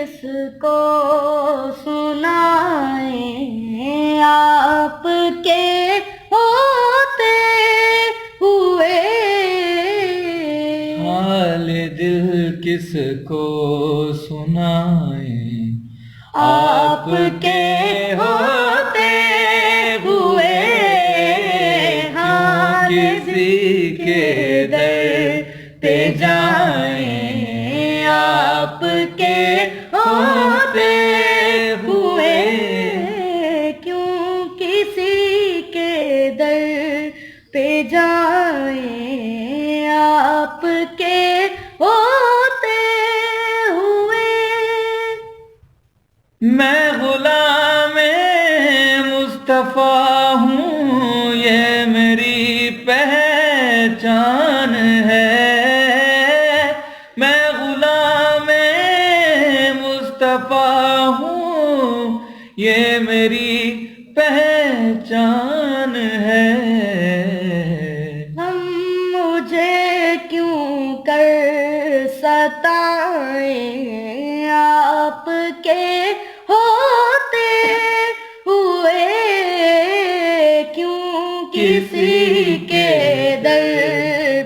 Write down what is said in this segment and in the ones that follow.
کس کو سنائیں، آپ کے ہوتے ہوئے حال دل کس کو سنائیں، آپ کے ہوتے ہوئے ہاں کسی کے در پہ جائیں، آپ کے ہوتے ہوئے کیوں کسی کے در پہ جائیں، آپ کے ہوتے ہوئے۔ میں غلام مصطفیٰ ہوں، یہ میری پہچان ہے، میں غلام مصطفیٰ ہوں، یہ میری پہچان ہے۔ ہم مجھے کیوں کر ستائیں، آپ کے ہوتے ہوئے کیوں کسی کے در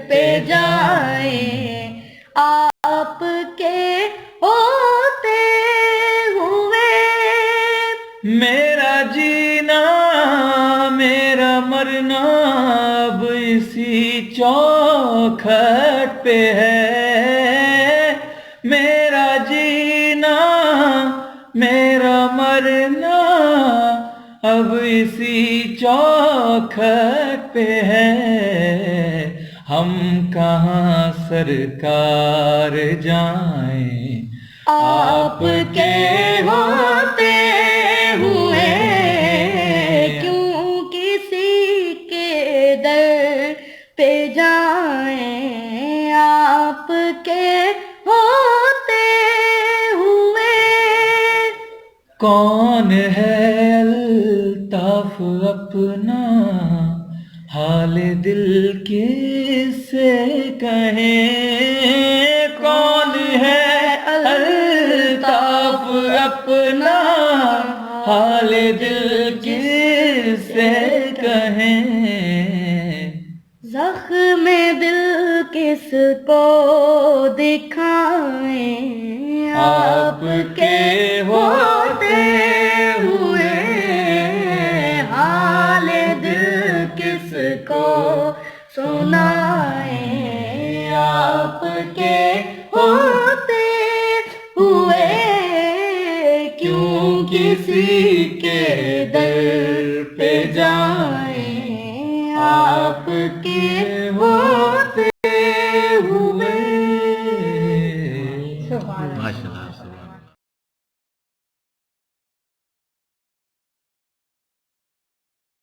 پہ جائیں، آپ کے ہوتے ہوئے۔ میرا جینا میرا مرنا اب اسی چوکھٹ پہ ہے، میرا جینا میرا مرنا اب اسی چوکھٹ پہ ہے، ہم کہاں سرکار جائیں، آپ کے ہوتے ہوئے کیوں کسی کے در پہ جائیں، آپ کے ہوتے ہوئے۔ کون ہے الطاف اپنا حال دل کس سے کہیں، کون ہے الطاف اپنا حال دل کس سے کہیں، زخم دل کس کو دکھائیں، آپ کے ہوتے ہوئے حال دل کس کو سنائیں، آپ کے ہوتے ہوئے کیوں کسی کے در پہ جائیں، آپ کے ہوتے ہوئے۔ ماشاءاللہ۔